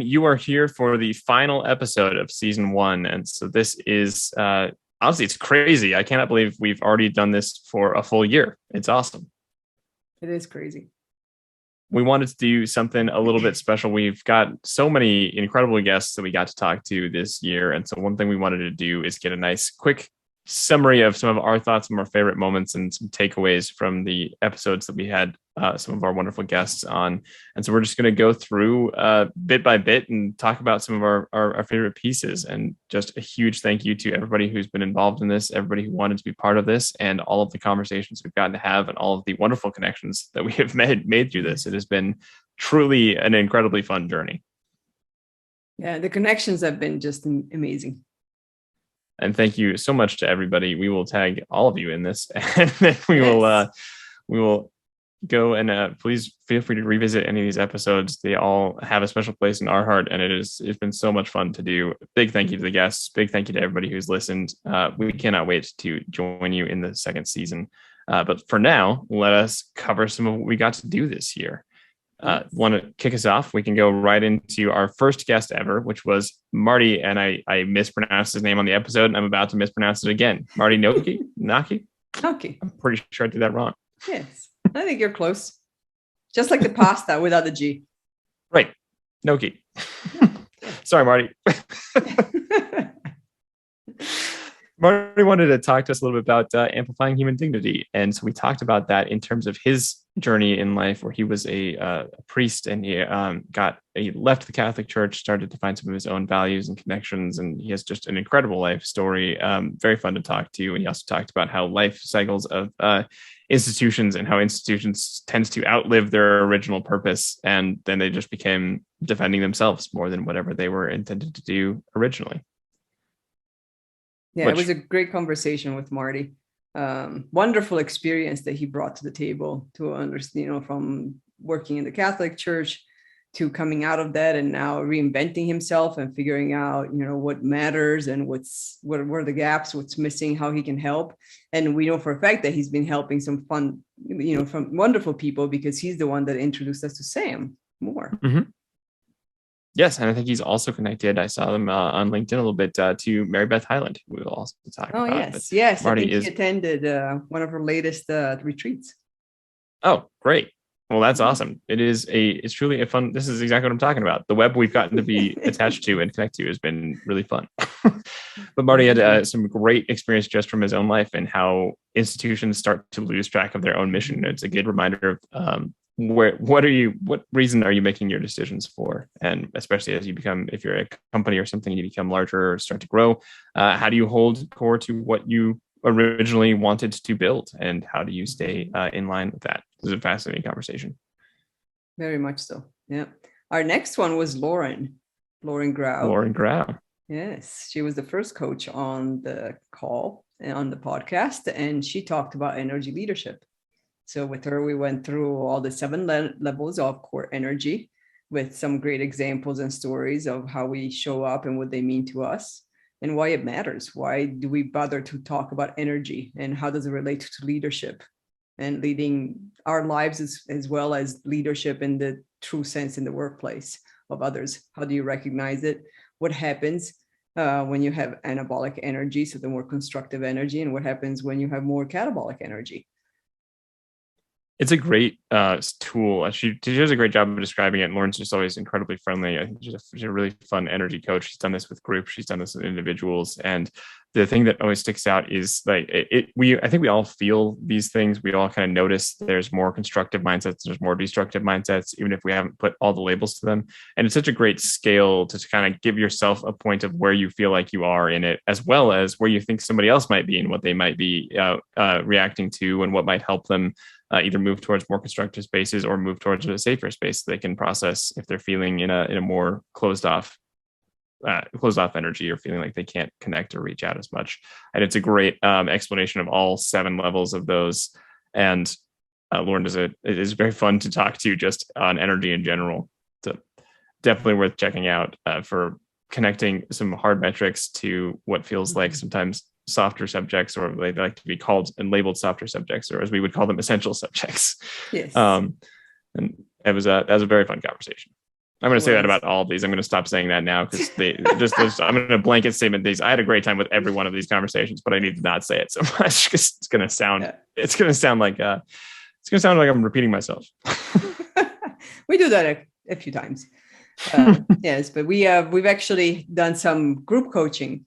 You are here for the final episode of season one. And so this is, honestly, it's crazy. I cannot believe we've already done this for a full year. It's awesome. It is crazy. We wanted to do something a little bit special. We've got so many incredible guests that we got to talk to this year. And so one thing we wanted to do is get a nice quick summary of some of our thoughts, some of our favorite moments, and some takeaways from the episodes that we had some of our wonderful guests on. And so we're just going to go through bit by bit and talk about some of our favorite pieces. And just a huge thank you to everybody who's been involved in this, everybody who wanted to be part of this, and all of the conversations we've gotten to have, and all of the wonderful connections that we have made through this. It has been truly an incredibly fun journey. Yeah, the connections have been just amazing. And thank you so much to everybody. We will tag all of you in this, and then we will go and please feel free to revisit any of these episodes. They all have a special place in our heart, and it's been so much fun to do. Big thank you to the guests. Big thank you to everybody who's listened. We cannot wait to join you in the second season. But for now, let us cover some of what we got to do this year. Want to kick us off? We can go right into our first guest ever, which was Marty, and I mispronounced his name on the episode, and I'm about to mispronounce it again. Marty Naki. I'm pretty sure I did that wrong. Yes, I think you're close. Just like the pasta without the G. Right, Noki. Sorry, Marty. Marty wanted to talk to us a little bit about amplifying human dignity. And so we talked about that in terms of his journey in life, where he was a priest, and he left the Catholic Church, started to find some of his own values and connections. And he has just an incredible life story, very fun to talk to. And he also talked about how life cycles of institutions, and how institutions tends to outlive their original purpose. And then they just became defending themselves more than whatever they were intended to do originally. Yeah, it was a great conversation with Marty. Wonderful experience that he brought to the table to understand, from working in the Catholic Church to coming out of that and now reinventing himself and figuring out, what matters and what are the gaps, what's missing, how he can help. And we know for a fact that he's been helping some fun, from wonderful people, because he's the one that introduced us to Sam Moore. Mm-hmm. Yes, and I think he's also connected. I saw them on LinkedIn a little bit to Mary Beth Highland, who we'll also talk about. Yes. Marty I think he attended one of her latest retreats. Oh, great. Well, that's awesome. It's truly a fun. This is exactly what I'm talking about. The web we've gotten to be attached to and connect to has been really fun. But Marty had some great experience just from his own life, and how institutions start to lose track of their own mission. It's a good reminder of what reason are you making your decisions for? And especially as you become, if you're a company or something, you become larger or start to grow, how do you hold core to what you originally wanted to build, and how do you stay in line with that? This is a fascinating conversation. Very much so. Yeah. Our next one was Lauren Grau. Yes, she was the first coach on the call and on the podcast, and she talked about energy leadership. So with her, we went through all the 7 levels of core energy, with some great examples and stories of how we show up and what they mean to us and why it matters. Why do we bother to talk about energy, and how does it relate to leadership and leading our lives, as well as leadership in the true sense in the workplace of others? How do you recognize it? What happens when you have anabolic energy, so the more constructive energy, and what happens when you have more catabolic energy? It's a great tool. She does a great job of describing it. And Lauren's just always incredibly friendly. I think she's a really fun energy coach. She's done this with groups. She's done this with individuals. And the thing that always sticks out is like I think we all feel these things. We all kind of notice there's more constructive mindsets, there's more destructive mindsets, even if we haven't put all the labels to them. And it's such a great scale to kind of give yourself a point of where you feel like you are in it, as well as where you think somebody else might be and what they might be reacting to, and what might help them either move towards more constructive spaces or move towards a safer space they can process if they're feeling in a more closed off energy, or feeling like they can't connect or reach out as much. And it's a great explanation of all 7 levels of those. And Lauren it is very fun to talk to just on energy in general. So definitely worth checking out for connecting some hard metrics to what feels like sometimes softer subjects, or they like to be called and labeled softer subjects, or as we would call them, essential subjects. Yes. And that was a very fun conversation. I'm going to say that about all of these. I'm going to stop saying that now because I'm going to blanket statement these. I had a great time with every one of these conversations, but I need to not say it so much because it's going to sound like I'm repeating myself. We do that a few times. Yes, but we've actually done some group coaching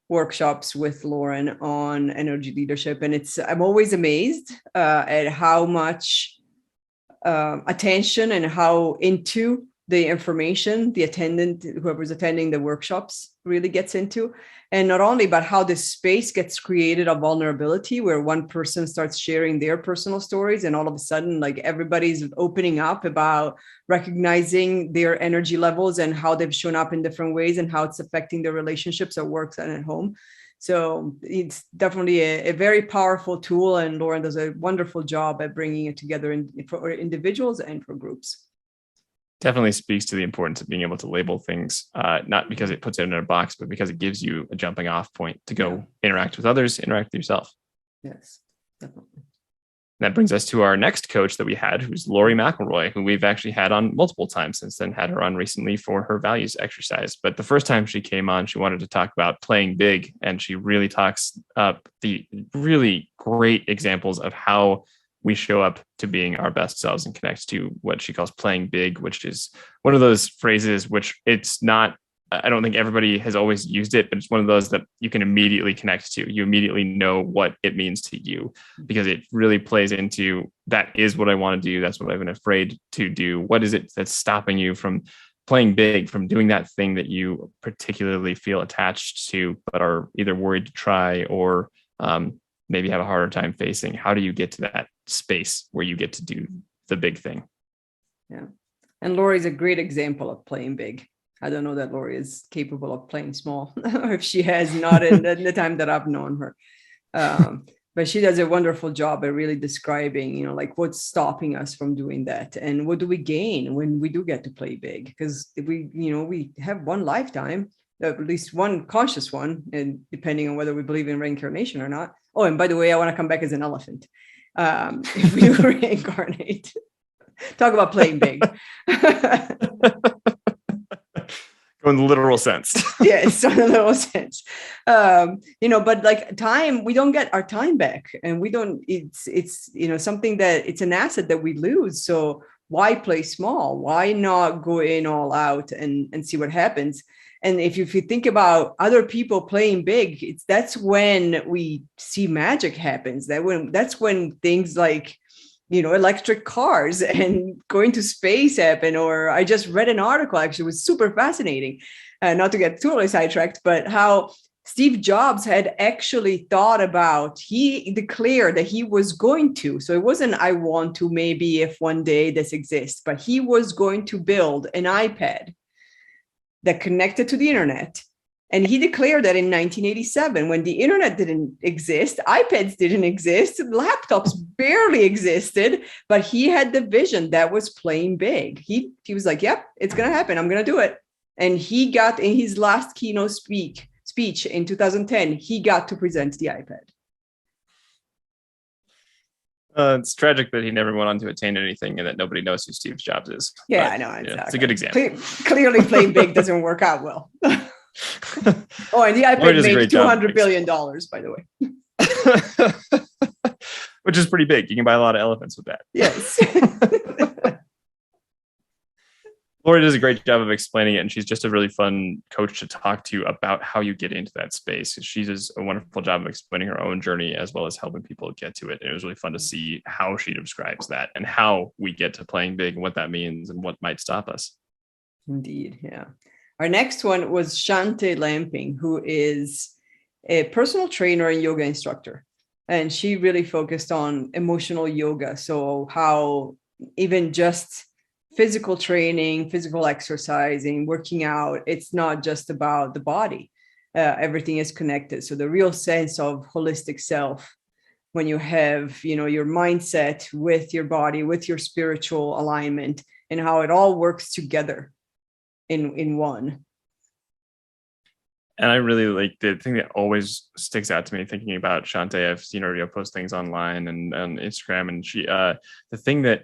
workshops with Lauren on energy leadership, and I'm always amazed at how much attention and how into the information the attendant, whoever's attending the workshops, really gets into. And not only, but how this space gets created of vulnerability, where one person starts sharing their personal stories, and all of a sudden, like, everybody's opening up about recognizing their energy levels and how they've shown up in different ways and how it's affecting their relationships at work and at home. So it's definitely a very powerful tool, and Lauren does a wonderful job at bringing it together for individuals and for groups. Definitely speaks to the importance of being able to label things, not because it puts it in a box, but because it gives you a jumping off point to go interact with others, interact with yourself. Yes, definitely. That brings us to our next coach that we had, who's Lori McElroy, who we've actually had on multiple times since then, had her on recently for her values exercise. But the first time she came on, she wanted to talk about playing big. And she really talks up the really great examples of how we show up to being our best selves and connect to what she calls playing big, which is one of those phrases, which it's not, I don't think everybody has always used it, but it's one of those that you can immediately connect to. You immediately know what it means to you because it really plays into, that is what I want to do. That's what I've been afraid to do. What is it that's stopping you from playing big, from doing that thing that you particularly feel attached to, but are either worried to try or maybe have a harder time facing? How do you get to that space where you get to do the big thing? Yeah. And Lori's a great example of playing big. I don't know that Lori is capable of playing small, or if she has not in the time that I've known her. But she does a wonderful job at really describing, like, what's stopping us from doing that, and what do we gain when we do get to play big? Because we have one lifetime, at least one conscious one, and depending on whether we believe in reincarnation or not. Oh, and by the way, I want to come back as an elephant if we do reincarnate. Talk about playing big. Go in the literal sense. Yes, in the literal sense. But like time, we don't get our time back, and we don't, it's something that it's an asset that we lose. So why play small? Why not go in all out and see what happens? And if you think about other people playing big, that's when we see magic happens. That's when things like, electric cars and going to space happen. Or I just read an article, actually, it was super fascinating, not to get totally sidetracked, but how Steve Jobs had actually thought about, he declared that he was going to, so it wasn't, I want to, maybe if one day this exists, but he was going to build an iPad that connected to the internet. And he declared that in 1987, when the internet didn't exist, iPads didn't exist, laptops barely existed, but he had the vision that was playing big. He was like, yep, it's going to happen. I'm going to do it. And he got, in his last keynote speech in 2010, he got to present the iPad. It's tragic that he never went on to attain anything and that nobody knows who Steve Jobs is. Yeah, I know. Exactly. It's a good example. Clearly playing big doesn't work out well. Oh, and the iPad made $200 billion, by the way. Which is pretty big. You can buy a lot of elephants with that. Yes. Lori does a great job of explaining it, and she's just a really fun coach to talk to about how you get into that space. She does a wonderful job of explaining her own journey as well as helping people get to it. And it was really fun to see how she describes that and how we get to playing big and what that means and what might stop us. Indeed, yeah. Our next one was Shante Lamping, who is a personal trainer and yoga instructor. And she really focused on emotional yoga. So how even just physical training, physical exercising, working out, it's not just about the body. Everything is connected. So the real sense of holistic self, when you have, your mindset with your body, with your spiritual alignment, and how it all works together in one. And I really like the thing that always sticks out to me thinking about Shante. I've seen her post things online and on Instagram, and she the thing that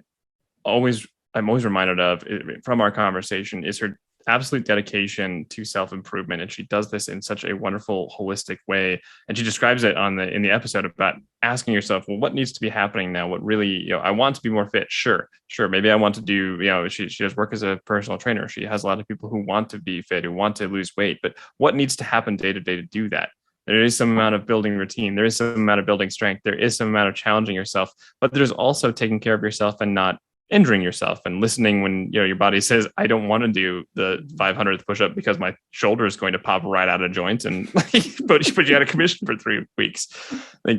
always I'm always reminded of from our conversation is her absolute dedication to self-improvement. And she does this in such a wonderful, holistic way. And she describes it in the episode about asking yourself, well, what needs to be happening now? What really, I want to be more fit. Sure. Maybe I want to do, she does work as a personal trainer. She has a lot of people who want to be fit, who want to lose weight, but what needs to happen day to day to do that? There is some amount of building routine. There is some amount of building strength. There is some amount of challenging yourself, but there's also taking care of yourself and not injuring yourself and listening when your body says, I don't want to do the 500th push-up because my shoulder is going to pop right out of joint and but you had a commission for 3 weeks.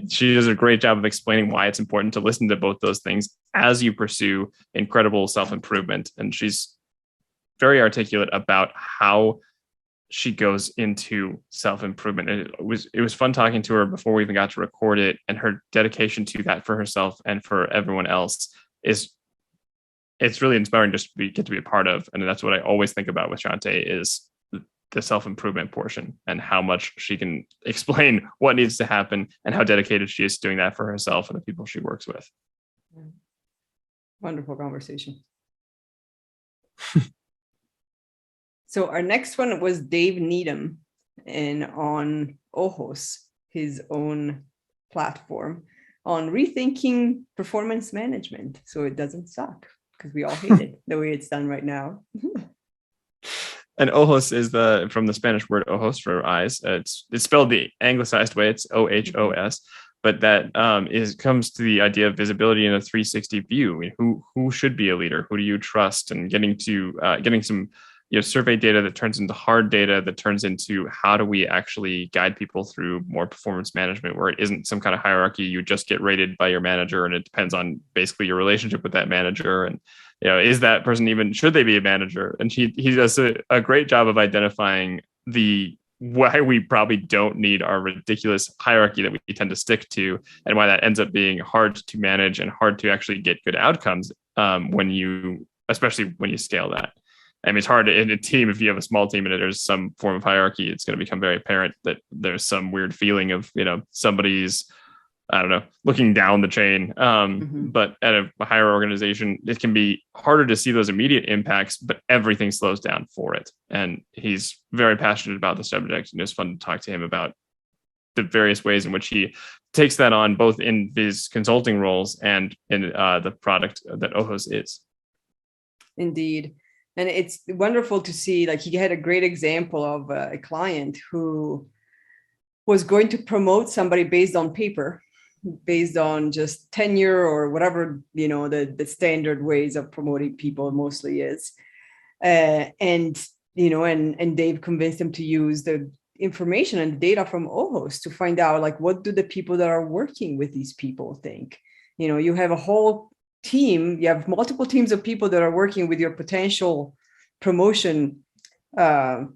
She does a great job of explaining why it's important to listen to both those things as you pursue incredible self-improvement. And she's very articulate about how she goes into self-improvement. And it was fun talking to her before we even got to record it, and her dedication to that for herself and for everyone else it's really inspiring just to get to be a part of. And that's what I always think about with Shantae is the self-improvement portion and how much she can explain what needs to happen and how dedicated she is to doing that for herself and the people she works with. Wonderful conversation. So our next one was Dave Needham, and on Ojos, his own platform, on rethinking performance management so it doesn't suck, because we all hate it the way it's done right now. And ojos is from the Spanish word ojos for eyes. It's spelled the anglicized way. It's OHOS, but that comes to the idea of visibility in a 360 view. I mean, who should be a leader? Who do you trust? And getting some survey data that turns into hard data that turns into how do we actually guide people through more performance management, where it isn't some kind of hierarchy. You just get rated by your manager and it depends on basically your relationship with that manager. And, is that person should they be a manager? And he does a great job of identifying why we probably don't need our ridiculous hierarchy that we tend to stick to, and why that ends up being hard to manage and hard to actually get good outcomes especially when you scale that. I mean, it's hard in a team. If you have a small team and there's some form of hierarchy, it's going to become very apparent that there's some weird feeling of, somebody's, I don't know, looking down the chain. But at a higher organization, it can be harder to see those immediate impacts, but everything slows down for it. And he's very passionate about the subject, and it's fun to talk to him about the various ways in which he takes that on, both in his consulting roles and in the product that Ojos is. Indeed. And it's wonderful to see, like, he had a great example of a client who was going to promote somebody based on paper, based on just tenure or whatever, the standard ways of promoting people mostly is. And Dave convinced him to use the information and data from Ojos to find out, like, what do the people that are working with these people think? You have a whole team, you have multiple teams of people that are working with your potential promotion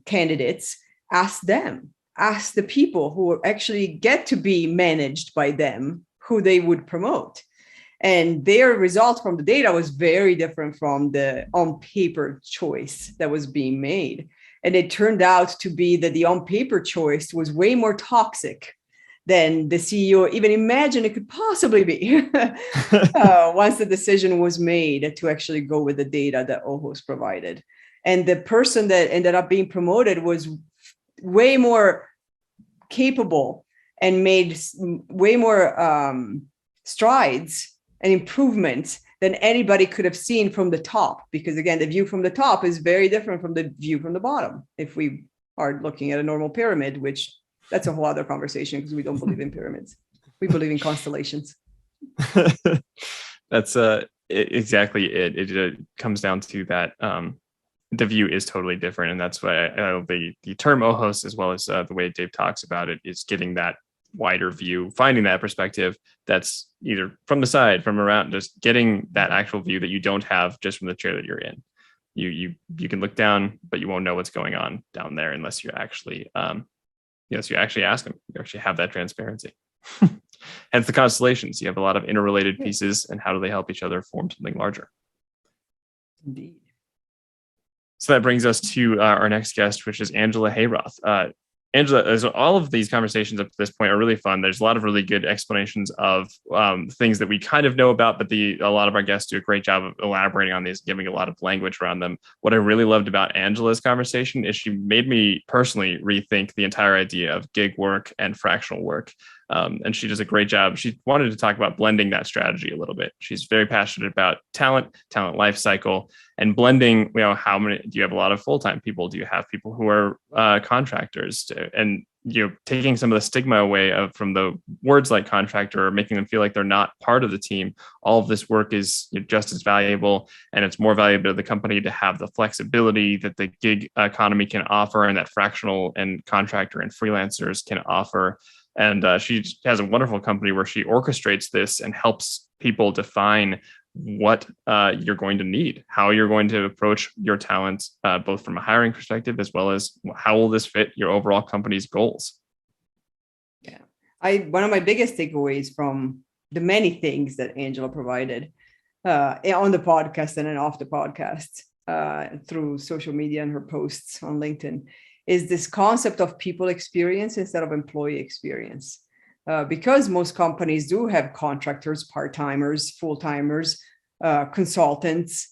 candidates. Ask the people who actually get to be managed by them who they would promote, and their result from the data was very different from the on paper choice that was being made. And it turned out to be that the on paper choice was way more toxic than the CEO even imagined it could possibly be once the decision was made to actually go with the data that Ojos provided. And the person that ended up being promoted was way more capable and made way more strides and improvements than anybody could have seen from the top. Because again, the view from the top is very different from the view from the bottom. If we are looking at a normal pyramid, which that's a whole other conversation because we don't believe in pyramids. We believe in constellations. That's exactly it. It comes down to that. The view is totally different. And that's why the term Ojos, as well as the way Dave talks about it, is getting that wider view, finding that perspective that's either from the side, from around, just getting that actual view that you don't have just from the chair that you're in. You can look down, but you won't know what's going on down there unless you actually you actually ask them. You actually have that transparency. Hence the constellations. You have a lot of interrelated pieces, and how do they help each other form something larger? Indeed. So that brings us to our next guest, which is Angela Hayroth. Angela, as all of these conversations up to this point are really fun. There's a lot of really good explanations of things that we kind of know about, but a lot of our guests do a great job of elaborating on these, giving a lot of language around them. What I really loved about Angela's conversation is she made me personally rethink the entire idea of gig work and fractional work. And she does a great job. She wanted to talk about blending that strategy a little bit. She's very passionate about talent life cycle, and blending. How many do you have? A lot of full-time people? Do you have people who are contractors? And taking some of the stigma away from the words like contractor, or making them feel like they're not part of the team. All of this work is just as valuable, and it's more valuable to the company to have the flexibility that the gig economy can offer, and that fractional and contractor and freelancers can offer. And she has a wonderful company where she orchestrates this and helps people define what you're going to need, how you're going to approach your talent, both from a hiring perspective, as well as how will this fit your overall company's goals. Yeah, one of my biggest takeaways from the many things that Angela provided on the podcast and then off the podcast through social media and her posts on LinkedIn is this concept of people experience instead of employee experience. Because most companies do have contractors, part-timers, full-timers, consultants,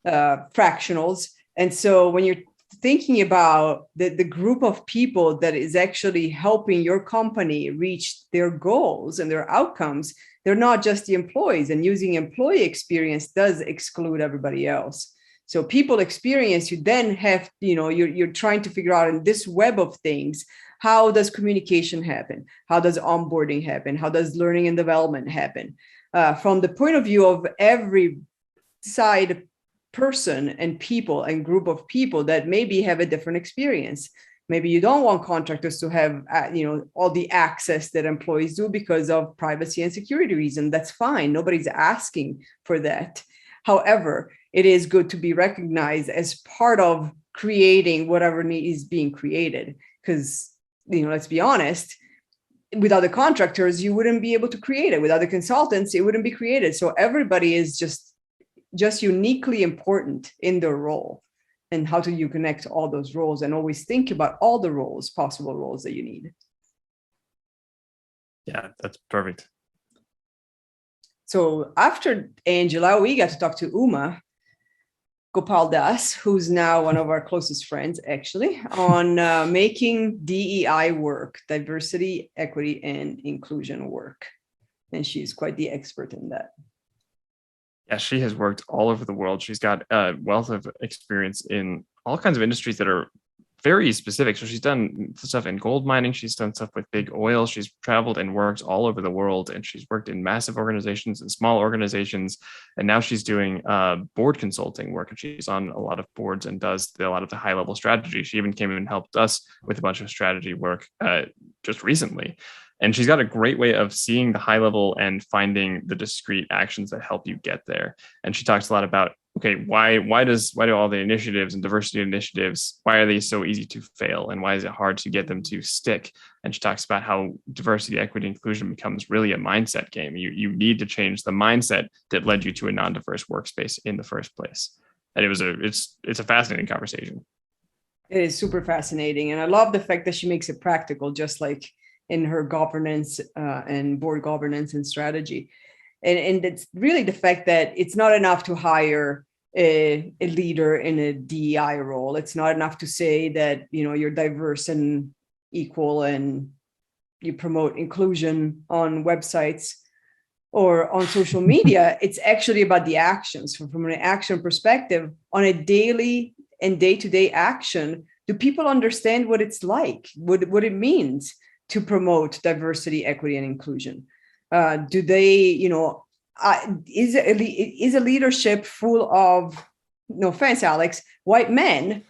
fractionals. And so when you're thinking about the group of people that is actually helping your company reach their goals and their outcomes, they're not just the employees, and using employee experience does exclude everybody else. So people experience, you then have, you're trying to figure out in this web of things, how does communication happen? How does onboarding happen? How does learning and development happen? From the point of view of every side person and people and group of people that maybe have a different experience. Maybe you don't want contractors to have, all the access that employees do because of privacy and security reasons. That's fine. Nobody's asking for that. However, it is good to be recognized as part of creating whatever is being created. Because, let's be honest, without the contractors, you wouldn't be able to create it. Without the consultants, it wouldn't be created. So everybody is just uniquely important in their role. And how do you connect all those roles and always think about all the roles, possible roles that you need. Yeah, that's perfect. So after Angela, we got to talk to Uma Gopal Das, who's now one of our closest friends, actually, on making DEI work, diversity, equity, and inclusion work. And she's quite the expert in that. Yeah, she has worked all over the world. She's got a wealth of experience in all kinds of industries that are very specific. So she's done stuff in gold mining. She's done stuff with big oil. She's traveled and worked all over the world, and she's worked in massive organizations and small organizations. And now she's doing board consulting work, and she's on a lot of boards and does a lot of the high level strategy. She even came in and helped us with a bunch of strategy work just recently. And she's got a great way of seeing the high level and finding the discrete actions that help you get there. And she talks a lot about, okay, why do all the initiatives and diversity initiatives, why are they so easy to fail? And why is it hard to get them to stick? And she talks about how diversity, equity, inclusion becomes really a mindset game. You need to change the mindset that led you to a non-diverse workspace in the first place. And it's a fascinating conversation. It is super fascinating. And I love the fact that she makes it practical, just like in her governance and board governance and strategy. And it's really the fact that it's not enough to hire a leader in a DEI role. It's not enough to say that, you're diverse and equal and you promote inclusion on websites or on social media. It's actually about the actions. From an action perspective, on a daily and day-to-day action, do people understand what it's like, what it means to promote diversity, equity, and inclusion? Do they, is a leadership full of, no offense, Alex, white men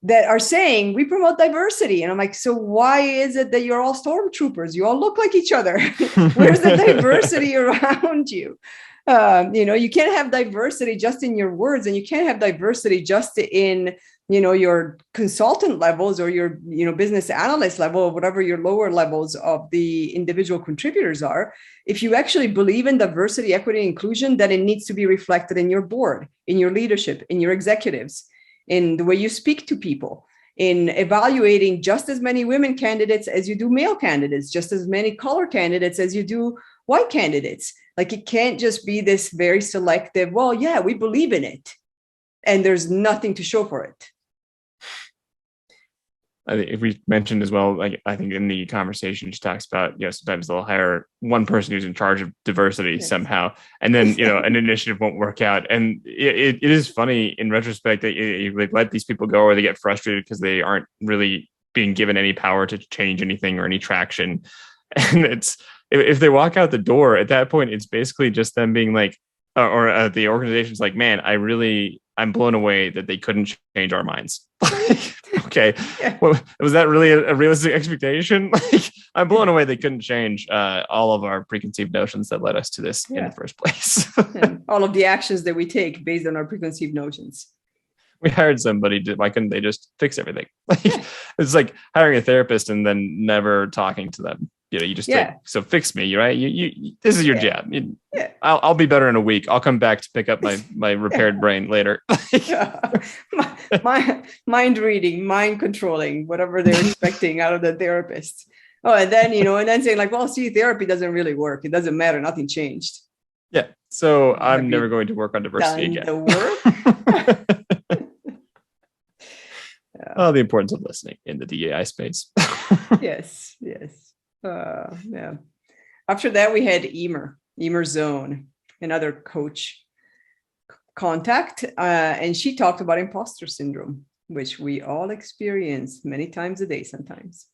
that are saying we promote diversity? And I'm like, so why is it that you're all stormtroopers? You all look like each other. Where's the diversity around you? You can't have diversity just in your words, and you can't have diversity just in your consultant levels or your business analyst level, or whatever your lower levels of the individual contributors are. If you actually believe in diversity, equity, inclusion, then it needs to be reflected in your board, in your leadership, in your executives, in the way you speak to people. in evaluating just as many women candidates as you do male candidates, just as many color candidates as you do white candidates. Like, it can't just be this very selective, well, yeah, we believe in it, and there's nothing to show for it. I think if we mentioned as well, like, I think in the conversation, she talks about, sometimes they'll hire one person who's in charge of diversity somehow, and then, an initiative won't work out. And it is funny in retrospect that they let these people go, or they get frustrated because they aren't really being given any power to change anything or any traction. And it's, if they walk out the door at that point, it's basically just them being like, the organization's like, man, I'm blown away that they couldn't change our minds. Okay, well, was that really a realistic expectation? Like, I'm blown away they couldn't change all of our preconceived notions that led us to this in the first place. And all of the actions that we take based on our preconceived notions. We hired somebody. Why couldn't they just fix everything? Like, it's like hiring a therapist and then never talking to them. You just say, so fix me, right? You this is your job. I'll be better in a week. I'll come back to pick up my repaired brain later. Mind reading, mind controlling, whatever they're expecting out of the therapist. Oh, and then saying like, well, see, therapy doesn't really work. It doesn't matter. Nothing changed. Yeah. So I'm never going to work on diversity again. The work? Oh, the importance of listening in the DEI space. Yes. After that, we had Emer Zone, another coach contact, and she talked about imposter syndrome, which we all experience many times a day sometimes.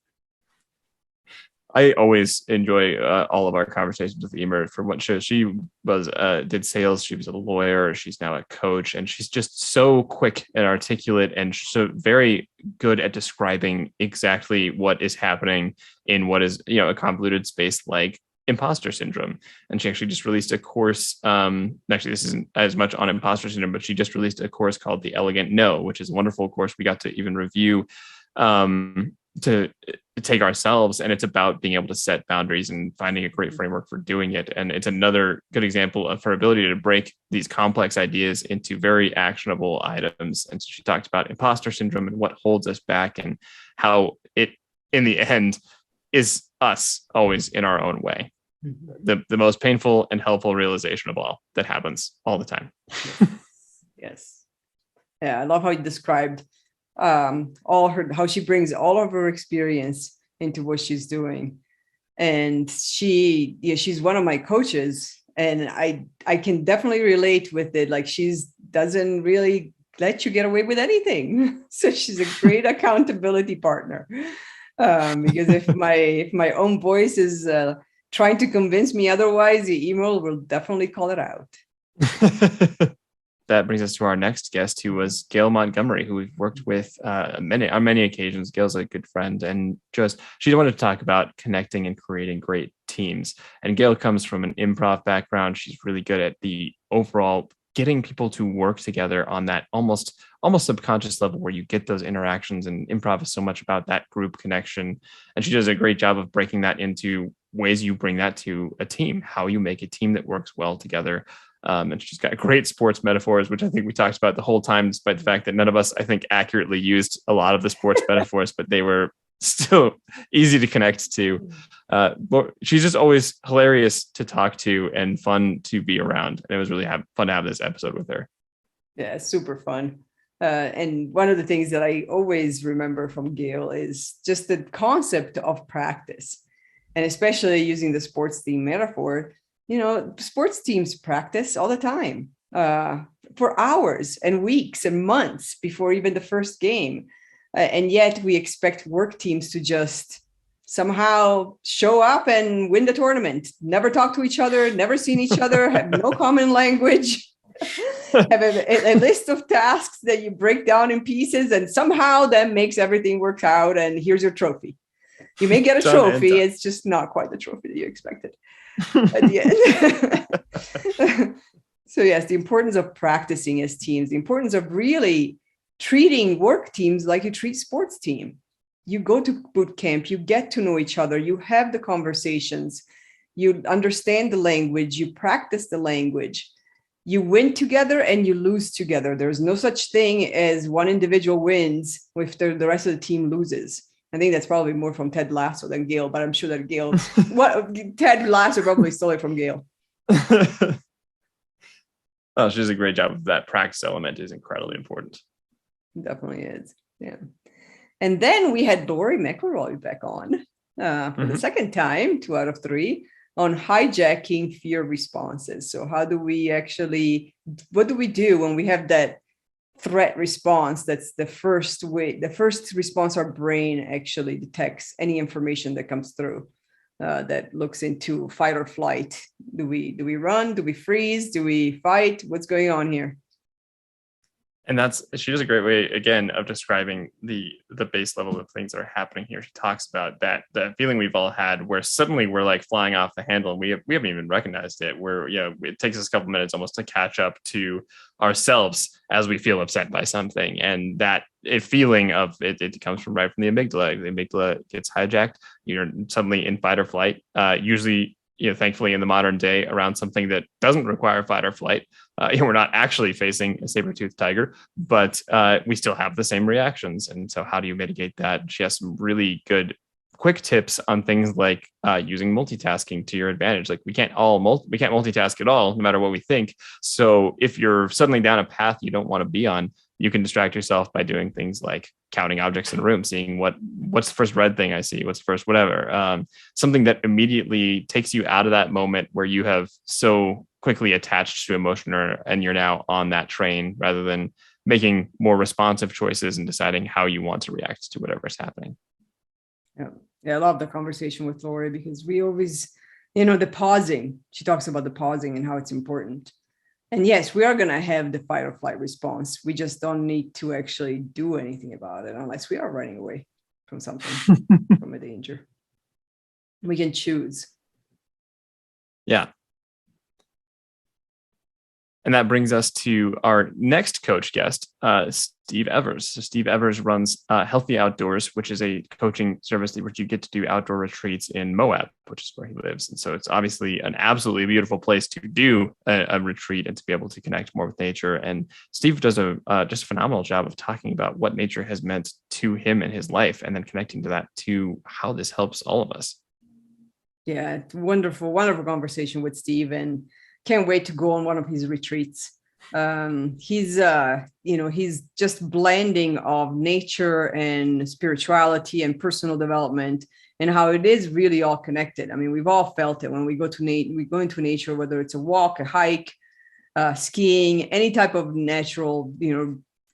I always enjoy all of our conversations with Emer. For what she was, did sales. She was a lawyer. She's now a coach, and she's just so quick and articulate, and so very good at describing exactly what is happening in what is, a convoluted space like imposter syndrome. And she actually just released a course. Actually, this isn't as much on imposter syndrome, but she just released a course called The Elegant No, which is a wonderful course we got to even review. To take ourselves, and it's about being able to set boundaries and finding a great framework for doing it. And it's another good example of her ability to break these complex ideas into very actionable items. And so she talked about imposter syndrome and what holds us back, and how it, in the end, is us always in our own way. The most painful and helpful realization of all that happens all the time. Yes. Yeah, I love how you described how she brings all of her experience into what she's doing. And she's one of my coaches, and I can definitely relate with it. Like, doesn't really let you get away with anything. So she's a great accountability partner. Because if my own voice is trying to convince me otherwise, the email will definitely call it out. That brings us to our next guest, who was Gail Montgomery, who we've worked with on many occasions. Gail's a good friend, and she wanted to talk about connecting and creating great teams. And Gail comes from an improv background. She's really good at the overall getting people to work together on that almost subconscious level where you get those interactions. And improv is so much about that group connection. And she does a great job of breaking that into ways you bring that to a team, how you make a team that works well together. And she's got great sports metaphors, which I think we talked about the whole time, despite the fact that none of us, I think, accurately used a lot of the sports metaphors, but they were still easy to connect to. She's just always hilarious to talk to and fun to be around. And it was really fun to have this episode with her. Yeah, super fun. And one of the things that I always remember from Gail is just the concept of practice, and especially using the sports team metaphor. Sports teams practice all the time for hours and weeks and months before even the first game. And yet we expect work teams to just somehow show up and win the tournament, never talk to each other, never seen each other, have no common language, have a list of tasks that you break down in pieces, and somehow that makes everything work out. And here's your trophy. You may get a trophy. It's just not quite the trophy that you expected at the end. So yes, the importance of practicing as teams, the importance of really treating work teams like you treat sports team. You go to boot camp, you get to know each other, you have the conversations, you understand the language, you practice the language. you win together and you lose together. There's no such thing as one individual wins if the rest of the team loses. I think that's probably more from Ted Lasso than Gail, but I'm sure that Ted Lasso probably stole it from Gail. Oh, she does a great job of that. Practice element is incredibly important. Definitely is. Yeah. And then we had Lori McElroy back on for the second time, 2 out of 3, on hijacking fear responses. So what do we do when we have that threat response? That's the first response our brain actually detects any information that comes through that looks into fight or flight. Do we run? Do we freeze? Do we fight? What's going on here? And she does a great way, again, of describing the base level of things that are happening here. She talks about that feeling we've all had where suddenly we're like flying off the handle and we haven't even recognized it, where, it takes us a couple minutes almost to catch up to ourselves as we feel upset by something. And that feeling of it comes from right from the amygdala. The amygdala gets hijacked. You're suddenly in fight or flight, usually, thankfully in the modern day around something that doesn't require fight or flight. We're not actually facing a saber-toothed tiger, but we still have the same reactions. And so how do you mitigate that? She has some really good quick tips on things like using multitasking to your advantage. Like we can't multitask at all, no matter what we think. So if you're suddenly down a path you don't want to be on, you can distract yourself by doing things like counting objects in a room, seeing what's the first red thing I see, what's the first whatever. Something that immediately takes you out of that moment where you have so quickly attached to emotion and you're now on that train, rather than making more responsive choices and deciding how you want to react to whatever's happening. Yeah, I love the conversation with Lori because we always, the pausing. She talks about the pausing and how it's important. And yes, we are going to have the fight or flight response. We just don't need to actually do anything about it unless we are running away from something, from a danger. We can choose. Yeah. And that brings us to our next coach guest, Steve Evers. So Steve Evers runs Healthy Outdoors, which is a coaching service where you get to do outdoor retreats in Moab, which is where he lives. And so it's obviously an absolutely beautiful place to do a retreat and to be able to connect more with nature. And Steve does just a phenomenal job of talking about what nature has meant to him in his life, and then connecting to that to how this helps all of us. Yeah, wonderful conversation with Steve, and can't wait to go on one of his retreats. He's just blending of nature and spirituality and personal development, and how it is really all connected. I mean, we've all felt it when we go into nature, whether it's a walk, a hike, skiing, any type of natural,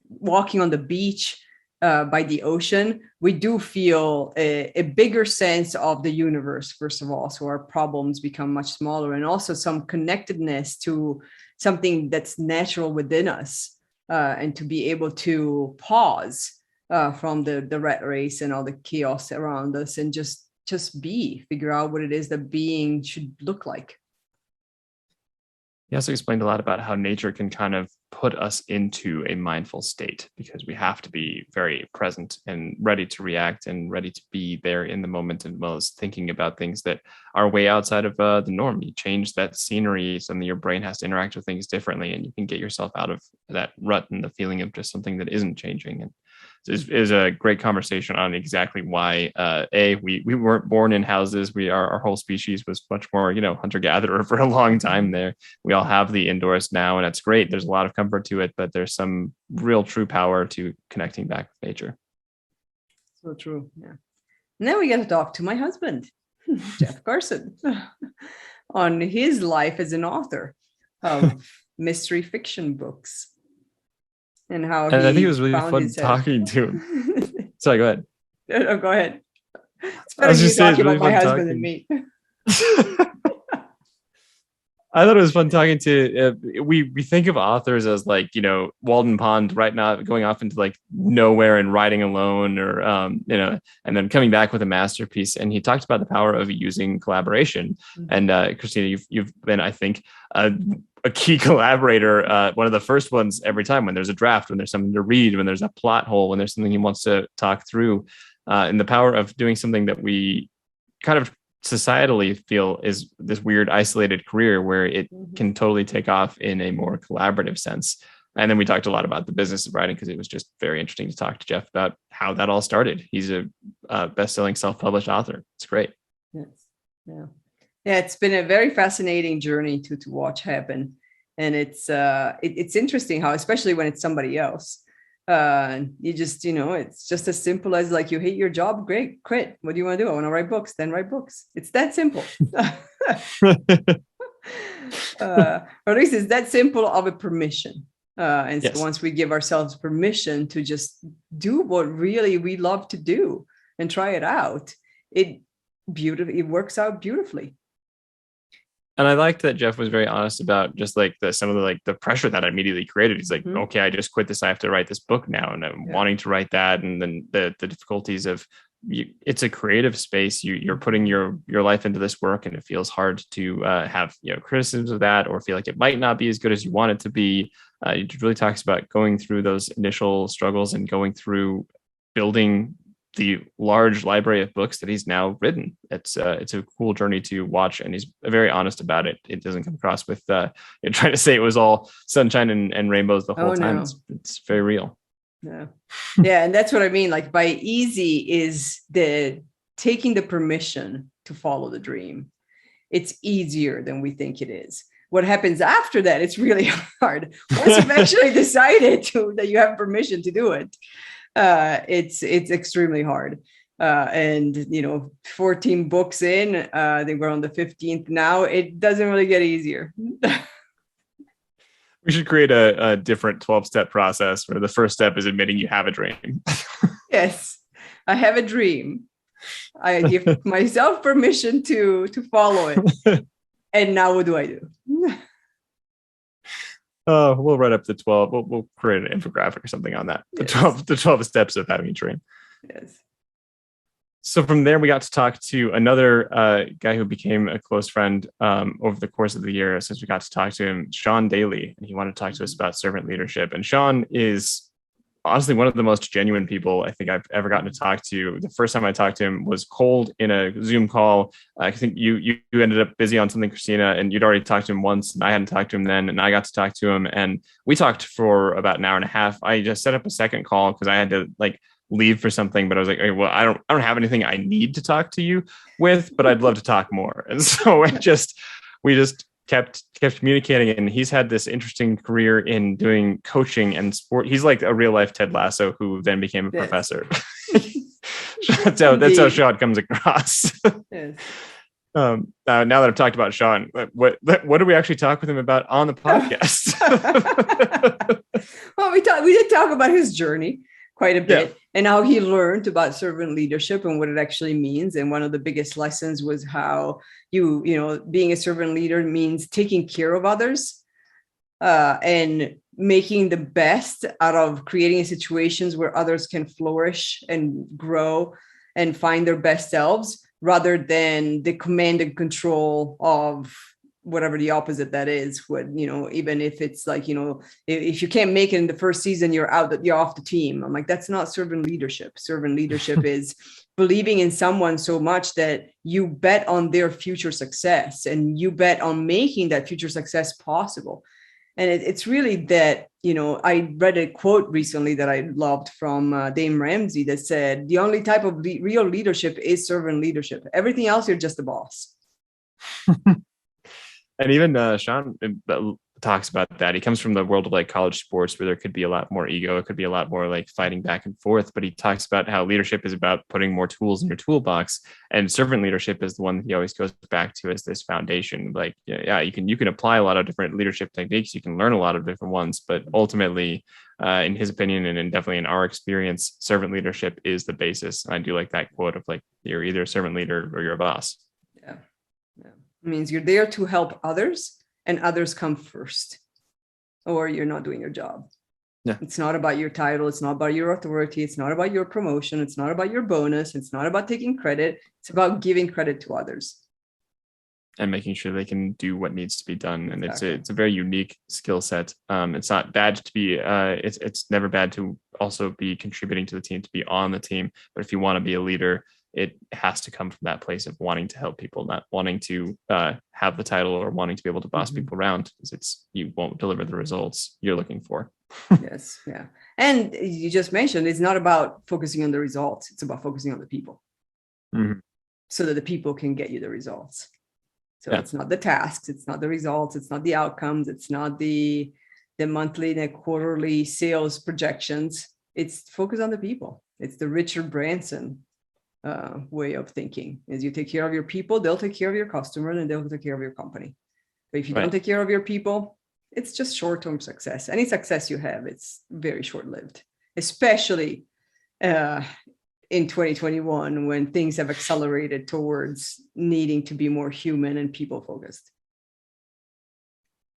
walking on the beach, by the ocean, we do feel a bigger sense of the universe, first of all. So our problems become much smaller, and also some connectedness to something that's natural within us, and to be able to pause from the rat race and all the chaos around us, and just figure out what it is that being should look like. He also explained a lot about how nature can kind of put us into a mindful state, because we have to be very present and ready to react and ready to be there in the moment, as well as thinking about things that are way outside of the norm. You change that scenery, suddenly your brain has to interact with things differently, and you can get yourself out of that rut and the feeling of just something that isn't changing. And it was a great conversation on exactly why we weren't born in houses. Our whole species was much more hunter-gatherer for a long time there. We all have the indoors now, and it's great. There's a lot of comfort to it, but there's some real true power to connecting back with nature. So true. Yeah. And then we get to talk to my husband, Jeff Carson, on his life as an author of mystery fiction books. And how I think it was really fun talking to him. Sorry, go ahead. No, go ahead. It's better you talking about my husband than me. I thought it was fun talking to. We think of authors as like Walden Pond, right now going off into like nowhere and writing alone, or and then coming back with a masterpiece. And he talked about the power of using collaboration. Mm-hmm. And Christina, you've been, I think, a key collaborator, one of the first ones every time when there's a draft, when there's something to read, when there's a plot hole, when there's something he wants to talk through, and the power of doing something that we kind of societally feel is this weird isolated career where it can totally take off in a more collaborative sense. And then we talked a lot about the business of writing because it was just very interesting to talk to Jeff about how that all started. He's a best-selling self-published author. It's great. Yes. Yeah. Yeah. It's been a very fascinating journey to watch happen. And it's interesting how, especially when it's somebody else, you just, it's just as simple as like, you hate your job, great, quit. What do you want to do? I want to write books, then write books. It's that simple. Or at least it's that simple of a permission. And so once we give ourselves permission to just do what really we love to do and try it out, it works out beautifully. And I liked that Jeff was very honest about just like some of the pressure that immediately created. He's like, okay, I just quit this. I have to write this book now. And I'm wanting to write that. And then the difficulties of it's a creative space. You're putting your life into this work, and it feels hard to have criticisms of that or feel like it might not be as good as you want it to be. It really talks about going through those initial struggles and going through building the large library of books that he's now written. It's a cool journey to watch, and he's very honest about it. It doesn't come across with trying to say it was all sunshine and rainbows the whole time. No. It's very real. Yeah, and that's what I mean. Like, by easy is the taking the permission to follow the dream. It's easier than we think it is. What happens after that, it's really hard. Once you've actually decided that you have permission to do it, it's extremely hard. And 14 books in, I think we're on the 15th now. It doesn't really get easier. We should create a different 12-step process where the first step is admitting you have a dream. Yes, I have a dream. I give myself permission to follow it. And now what do I do? We'll write up the 12. We'll create an infographic or something on that. The 12 steps of having a dream. Yes. So from there, we got to talk to another guy who became a close friend over the course of the year, since we got to talk to him, Sean Daly, and he wanted to talk to us about servant leadership. And Sean is honestly one of the most genuine people I think I've ever gotten to talk to. The first time I talked to him was cold in a Zoom call. I think you ended up busy on something, Christina, and you'd already talked to him once, and I hadn't talked to him then, and I got to talk to him, and we talked for about an hour and a half. I just set up a second call because I had to leave for something, but I was like, okay, well, I don't have anything I need to talk to you with, but I'd love to talk more. And so we just kept communicating, and he's had this interesting career in doing coaching and sport. He's like a real life Ted Lasso who then became a professor. that's how Sean comes across. Yes. Now that I've talked about Sean, what do we actually talk with him about on the podcast? Well, we did talk about his journey quite a bit, and how he learned about servant leadership and what it actually means. And one of the biggest lessons was how being a servant leader means taking care of others and making the best out of creating situations where others can flourish and grow and find their best selves, rather than the command and control of whatever the opposite that is. Even if it's if you can't make it in the first season, you're off the team. I'm like, that's not servant leadership. Servant leadership is believing in someone so much that you bet on their future success, and you bet on making that future success possible. And it's really that, I read a quote recently that I loved from Dame Ramsey that said, the only type of real leadership is servant leadership. Everything else, you're just the boss. And even Sean talks about that. He comes from the world of college sports, where there could be a lot more ego. It could be a lot more fighting back and forth. But he talks about how leadership is about putting more tools in your toolbox, and servant leadership is the one that he always goes back to as this foundation. You can apply a lot of different leadership techniques. You can learn a lot of different ones, but ultimately, in his opinion, and definitely in our experience, servant leadership is the basis. And I do like that quote of you're either a servant leader or you're a boss. Yeah. It means you're there to help others, and others come first, or you're not doing your job. Yeah. It's not about your title. It's not about your authority. It's not about your promotion. It's not about your bonus. It's not about taking credit. It's about giving credit to others and making sure they can do what needs to be done. And exactly. It's a very unique skill set. It's not bad to be, it's never bad to also be contributing to the team, to be on the team. But if you want to be a leader, it has to come from that place of wanting to help people, not wanting to have the title or wanting to be able to boss people around, because you won't deliver the results you're looking for. Yes. Yeah. And you just mentioned it's not about focusing on the results. It's about focusing on the people so that the people can get you the results. So it's not the tasks, it's not the results, it's not the outcomes, it's not the monthly and the quarterly sales projections. It's focus on the people. It's the Richard Branson way of thinking. Is you take care of your people, they'll take care of your customers, and they'll take care of your company. But if you don't take care of your people, it's just short-term success. Any success you have, it's very short-lived, especially in 2021, when things have accelerated towards needing to be more human and people-focused.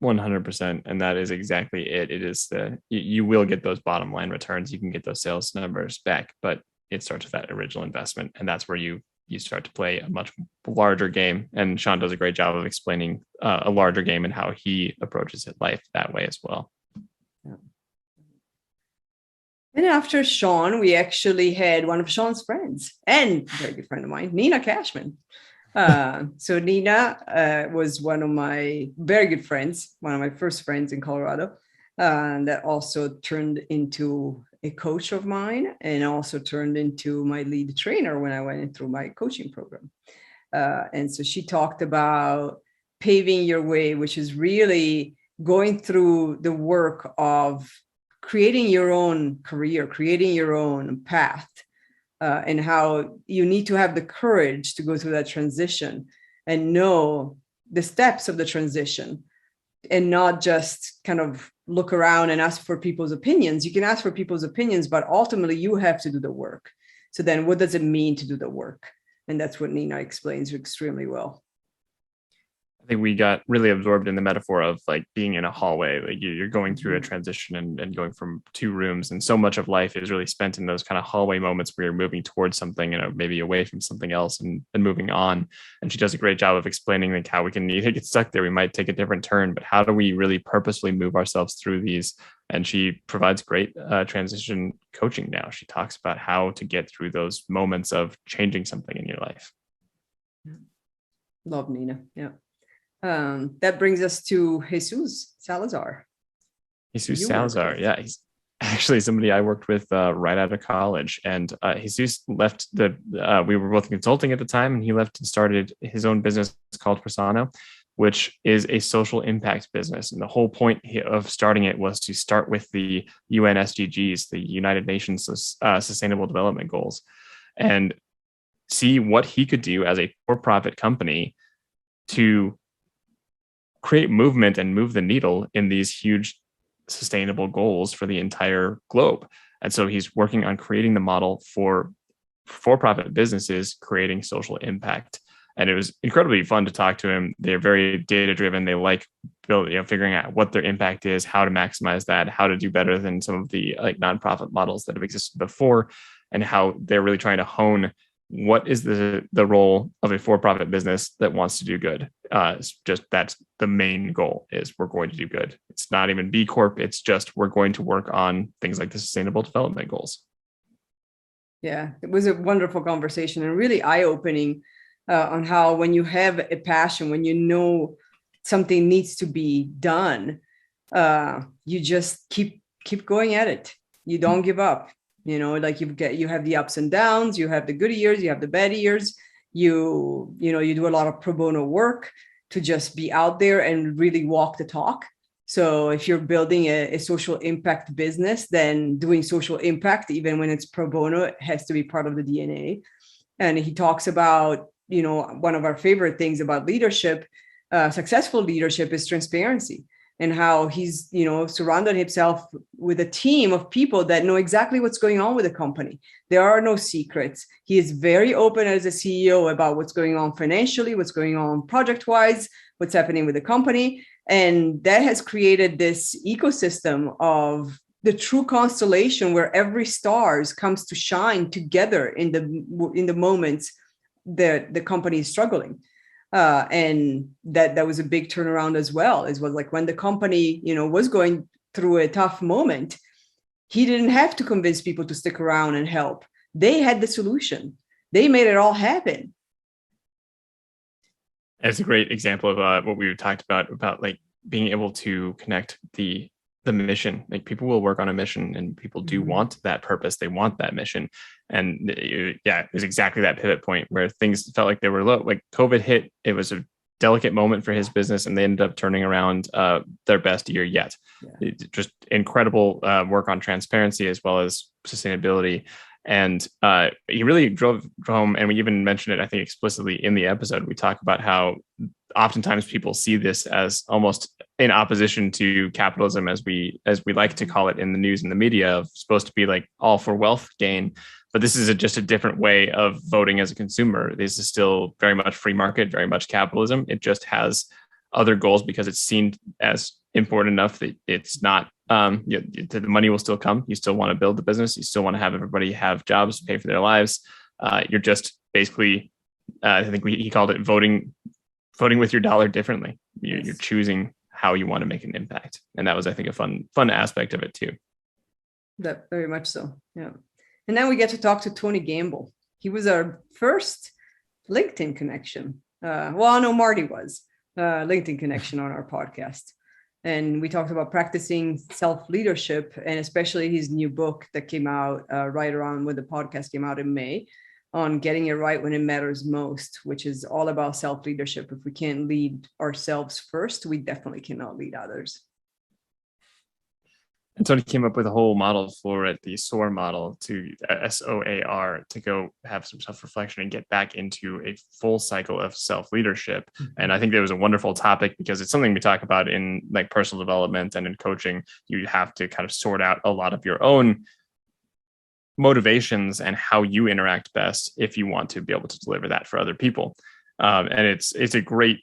100%. And that is exactly it. It is you will get those bottom line returns. You can get those sales numbers back, but it starts with that original investment. And that's where you start to play a much larger game. And Sean does a great job of explaining a larger game and how he approaches life that way as well. Yeah. And after Sean, we actually had one of Sean's friends and a very good friend of mine, Nina Cashman. So Nina was one of my very good friends, one of my first friends in Colorado, and that also turned into a coach of mine and also turned into my lead trainer when I went through my coaching program. And so she talked about paving your way, which is really going through the work of creating your own career, creating your own path, and how you need to have the courage to go through that transition and know the steps of the transition and not just kind of look around and ask for people's opinions. You can ask for people's opinions, but ultimately you have to do the work. So then what does it mean to do the work? And that's what Nina explains extremely well. I think we got really absorbed in the metaphor of like being in a hallway, like you're going through a transition and going from two rooms. And so much of life is really spent in those kind of hallway moments where you're moving towards something, maybe away from something else and moving on. And she does a great job of explaining like how we can either get stuck there. We might take a different turn, but how do we really purposefully move ourselves through these? And she provides great transition coaching now. She talks about how to get through those moments of changing something in your life. Love Nina. Yeah. That brings us to Jesus Salazar. Jesus Salazar, yeah, he's actually somebody I worked with right out of college. And Jesus left we were both consulting at the time, and he left and started his own business called Persano, which is a social impact business. And the whole point of starting it was to start with the UN SDGs, the United Nations Sustainable Development Goals, and see what he could do as a for-profit company to create movement and move the needle in these huge sustainable goals for the entire globe. And so he's working on creating the model for for-profit businesses, creating social impact. And it was incredibly fun to talk to him. They're very data-driven. They like figuring out what their impact is, how to maximize that, how to do better than some of the like nonprofit models that have existed before, and how they're really trying to hone what is the role of a for-profit business that wants to do good. It's just that's the main goal, is we're going to do good. It's not even B Corp. It's just we're going to work on things like the Sustainable Development Goals. Yeah, it was a wonderful conversation and really eye-opening on how when you have a passion, when you know something needs to be done, you just keep going at it. You don't give up. Like you have the ups and downs, you have the good years, you have the bad years, you do a lot of pro bono work to just be out there and really walk the talk. So if you're building a social impact business, then doing social impact, even when it's pro bono, it has to be part of the DNA. And he talks about, one of our favorite things about leadership, successful leadership, is transparency. And how he's, surrounded himself with a team of people that know exactly what's going on with the company. There are no secrets. He is very open as a CEO about what's going on financially, what's going on project-wise, what's happening with the company. And that has created this ecosystem of the true constellation where every stars comes to shine together in the moments that the company is struggling. And that was a big turnaround as well. It was like when the company, was going through a tough moment, he didn't have to convince people to stick around and help. They had the solution. they made it all happen. It's a great example of what we talked about like being able to connect the mission. Like people will work on a mission, and people do want that purpose. They want that mission. And it was exactly that pivot point where things felt like they were low. Like COVID hit, it was a delicate moment for his business, and they ended up turning around their best year yet. Yeah. Just incredible work on transparency as well as sustainability. And he really drove home, and we even mentioned it, I think, explicitly in the episode. We talk about how oftentimes people see this as almost in opposition to capitalism, as we like to call it in the news and the media, of supposed to be like all for wealth gain. But this is just a different way of voting as a consumer. This is still very much free market, very much capitalism. It just has other goals because it's seen as important enough that it's not, the money will still come. You still want to build the business. You still want to have everybody have jobs, pay for their lives. You're just basically, I think he called it voting with your dollar differently. You're choosing how you want to make an impact. And that was, I think, a fun aspect of it too. That very much so. Yeah. And then we get to talk to Tony Gamble. He was our first LinkedIn connection. Marty was LinkedIn connection on our podcast. And we talked about practicing self-leadership, and especially his new book that came out right around when the podcast came out in May, on getting it right when it matters most, which is all about self-leadership. If we can't lead ourselves first, we definitely cannot lead others. And so he came up with a whole model for it, the SOAR model, to SOAR, to go have some self-reflection and get back into a full cycle of self-leadership. Mm-hmm. And I think that was a wonderful topic because it's something we talk about in like personal development and in coaching. You have to kind of sort out a lot of your own motivations and how you interact best if you want to be able to deliver that for other people. And it's a great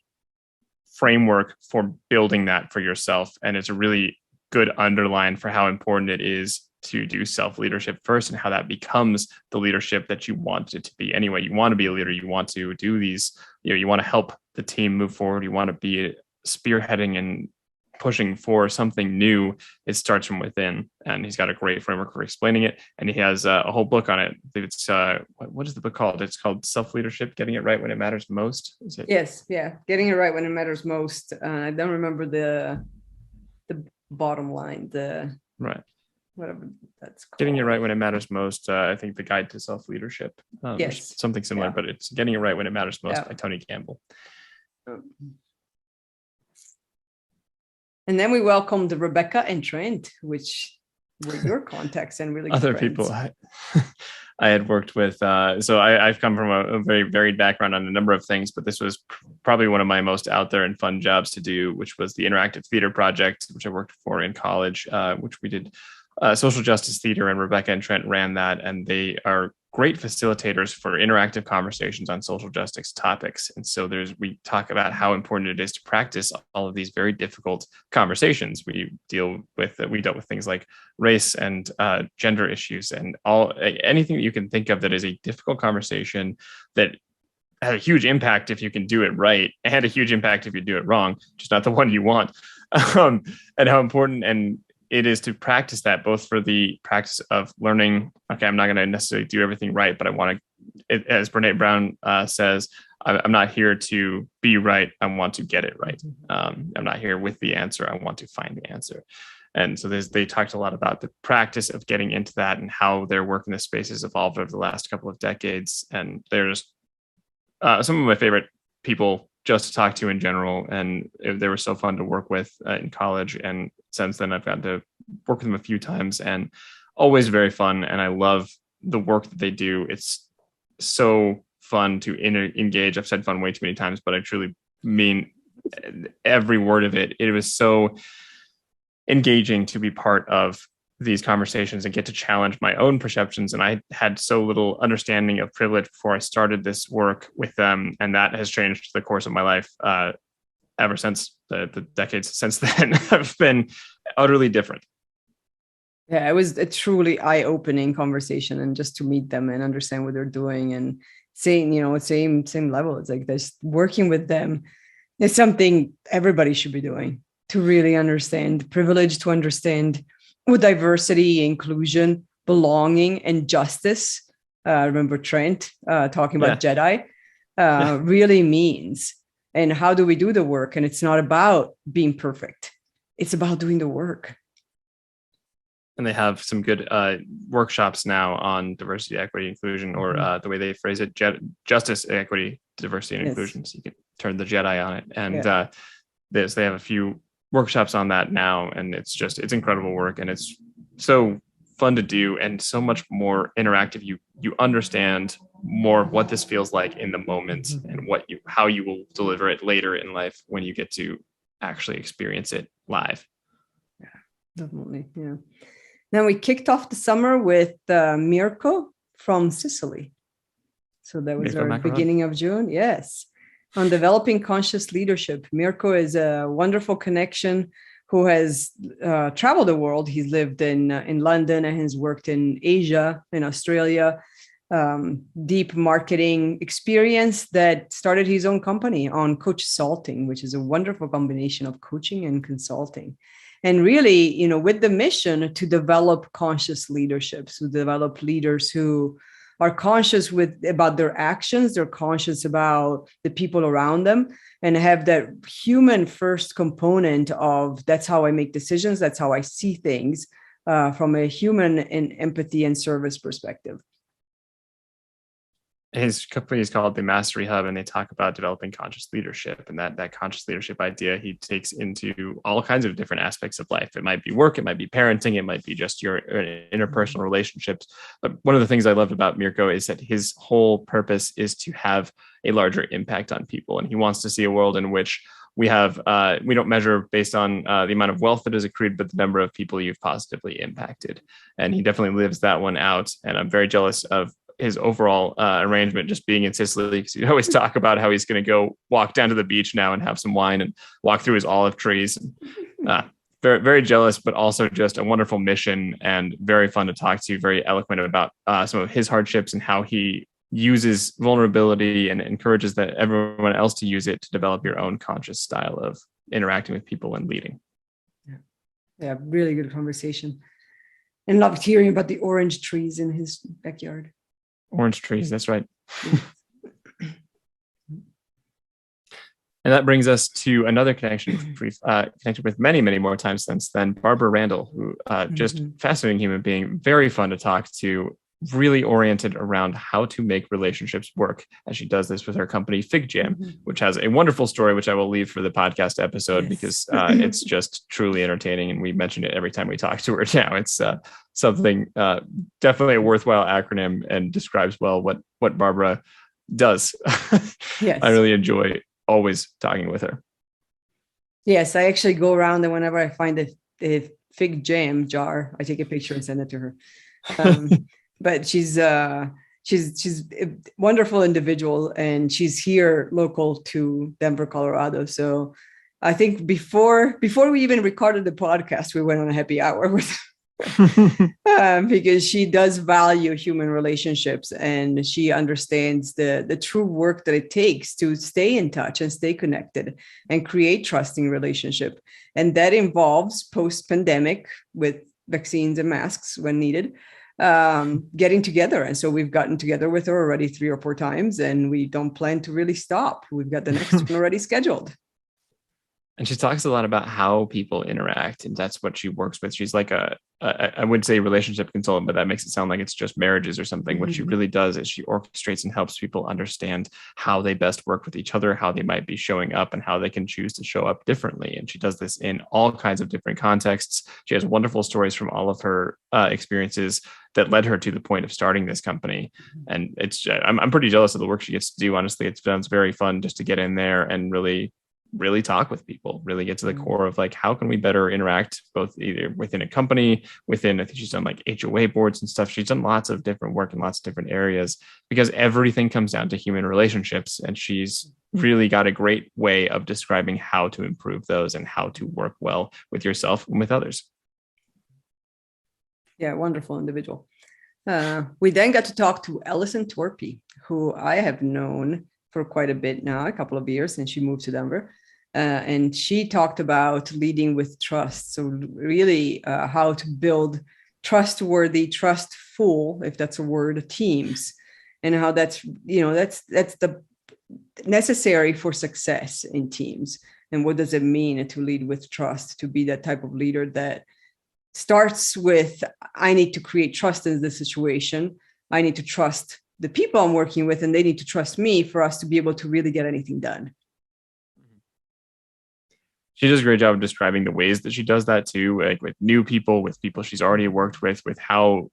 framework for building that for yourself. And it's a really good underline for how important it is to do self-leadership first, and how that becomes the leadership that you want it to be. Anyway, you want to be a leader. You want to do these, you want to help the team move forward. You want to be spearheading and pushing for something new. It starts from within, and he's got a great framework for explaining it. And he has a whole book on it. It's what is the book called? It's called Self-Leadership: Getting It Right When It Matters Most. Is it? Yes. Yeah. Getting It Right When It Matters Most. I don't remember the bottom line, right, whatever that's called. Getting It Right When It Matters Most. I think The Guide to Self-Leadership. Yes, something similar, yeah. But it's Getting It Right When It Matters Most by Tony Gamble. And then we welcomed Rebecca and Trent, which were your contacts and really other friends. People I had worked with. So I've come from a very varied background on a number of things, but this was probably one of my most out there and fun jobs to do, which was the Interactive Theater Project, which I worked for in college, which we did social justice theater, and Rebecca and Trent ran that. And they are great facilitators for interactive conversations on social justice topics. And so we talk about how important it is to practice all of these very difficult conversations. We dealt with things like race and gender issues, and anything that you can think of that is a difficult conversation that has a huge impact if you can do it right, and a huge impact if you do it wrong, just not the one you want. And how important it is to practice that, both for the practice of learning. Okay, I'm not going to necessarily do everything right, but I want to, as Brene Brown says, I'm not here to be right. I want to get it right. I'm not here with the answer. I want to find the answer. And so they talked a lot about the practice of getting into that and how their work in this space has evolved over the last couple of decades. And there's some of my favorite people just to talk to in general. And they were so fun to work with in college. And since then, I've gotten to work with them a few times, and always very fun. And I love the work that they do. It's so fun to engage. I've said fun way too many times, but I truly mean every word of it. It was so engaging to be part of these conversations and get to challenge my own perceptions. And I had so little understanding of privilege before I started this work with them. And that has changed the course of my life ever since. The decades since then have been utterly different. Yeah, it was a truly eye-opening conversation, and just to meet them and understand what they're doing and saying, same level. It's like this, working with them is something everybody should be doing to really understand privilege, to understand what diversity, inclusion, belonging, and justice I remember Trent talking about Jedi, really means. And how do we do the work? And it's not about being perfect. It's about doing the work. And they have some good workshops now on diversity, equity, inclusion, or the way they phrase it, justice, equity, diversity, and inclusion. So you can turn the Jedi on it. And they have a few workshops on that now. And it's incredible work. And it's so fun to do and so much more interactive. You understand more of what this feels like in the moment and how you will deliver it later in life when you get to actually experience it live. Yeah, definitely. Yeah. Then we kicked off the summer with Mirko from Sicily. So that was our beginning of June. Yes. On developing conscious leadership. Mirko is a wonderful connection who has traveled the world. He's lived in London and has worked in Asia, in Australia. Deep marketing experience that started his own company on coach salting, which is a wonderful combination of coaching and consulting. And really, with the mission to develop conscious leaderships, to develop leaders who are conscious about their actions, they're conscious about the people around them, and have that human first component of that's how I make decisions, that's how I see things from a human and empathy and service perspective. His company is called the Mastery Hub, and they talk about developing conscious leadership. And that conscious leadership idea he takes into all kinds of different aspects of life. It might be work, it might be parenting, it might be just your interpersonal relationships. But one of the things I loved about Mirko is that his whole purpose is to have a larger impact on people. And he wants to see a world in which we don't measure based on the amount of wealth that is accrued, but the number of people you've positively impacted. And he definitely lives that one out. And I'm very jealous of his overall arrangement just being in Sicily, because he'd always talk about how he's going to go walk down to the beach now and have some wine and walk through his olive trees. Very, very jealous, but also just a wonderful mission and very fun to talk to, very eloquent about some of his hardships and how he uses vulnerability and encourages that everyone else to use it to develop your own conscious style of interacting with people and leading. Yeah, really good conversation. And loved hearing about the orange trees in his backyard. Orange trees, that's right. And that brings us to another connection we've connected with many, many more times since then, Barbara Randall, who just fascinating human being, very fun to talk to, really oriented around how to make relationships work, as she does this with her company Fig Jam, which has a wonderful story, which I will leave for the podcast episode because it's just truly entertaining. And we mention it every time we talk to her now. It's something definitely a worthwhile acronym and describes well what Barbara does. Yes. I really enjoy always talking with her. Yes, I actually go around and whenever I find a Fig Jam jar, I take a picture and send it to her. But she's a wonderful individual, and she's here local to Denver, Colorado. So I think before we even recorded the podcast, we went on a happy hour with because she does value human relationships, and she understands the true work that it takes to stay in touch and stay connected and create trusting relationship. And that involves post-pandemic with vaccines and masks when needed, getting together. And so we've gotten together with her already 3 or 4 times, and we don't plan to really stop. We've got the next one already scheduled. And she talks a lot about how people interact, and that's what she works with. She's like I would say relationship consultant, but that makes it sound like it's just marriages or something. What she really does is she orchestrates and helps people understand how they best work with each other, how they might be showing up, and how they can choose to show up differently. And she does this in all kinds of different contexts. She has wonderful stories from all of her experiences that led her to the point of starting this company. And I'm pretty jealous of the work she gets to do. Honestly, it sounds very fun just to get in there and really talk with people, really get to the core of like, how can we better interact both either within a company, I think she's done like HOA boards and stuff. She's done lots of different work in lots of different areas because everything comes down to human relationships. And she's really got a great way of describing how to improve those and how to work well with yourself and with others. Yeah, wonderful individual. We then got to talk to Allison Torpy, who I have known for quite a bit now, a couple of years since she moved to Denver. And she talked about leading with trust. So really how to build trustworthy, trustful, if that's a word, teams, and how that's the necessary for success in teams. And what does it mean to lead with trust, to be that type of leader that starts with, I need to create trust in the situation. I need to trust the people I'm working with, and they need to trust me for us to be able to really get anything done. She does a great job of describing the ways that she does that too, like with new people, with people she's already worked with how,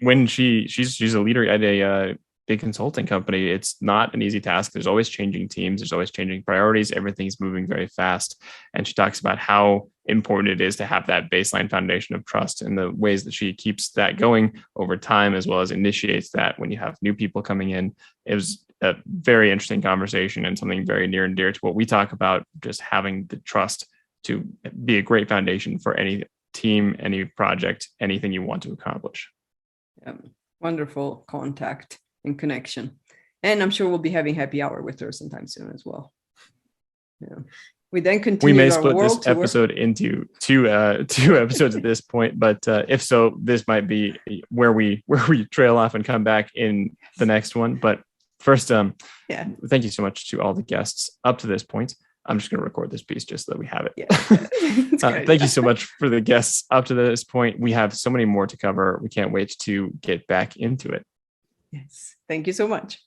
when she's a leader at a big consulting company, it's not an easy task. There's always changing teams. There's always changing priorities. Everything's moving very fast. And she talks about how important it is to have that baseline foundation of trust, and the ways that she keeps that going over time, as well as initiates that when you have new people coming in. It was a very interesting conversation and something very near and dear to what we talk about, just having the trust to be a great foundation for any team, any project, anything you want to accomplish. Wonderful contact and connection. And I'm sure we'll be having happy hour with her sometime soon as well. Yeah. We then continue. We may split this episode into two episodes at this point, but if so, this might be where we trail off and come back in the next one. But first, thank you so much to all the guests up to this point. I'm just going to record this piece just so that we have it. Yeah. Thank you so much for the guests up to this point. We have so many more to cover. We can't wait to get back into it. Yes. Thank you so much.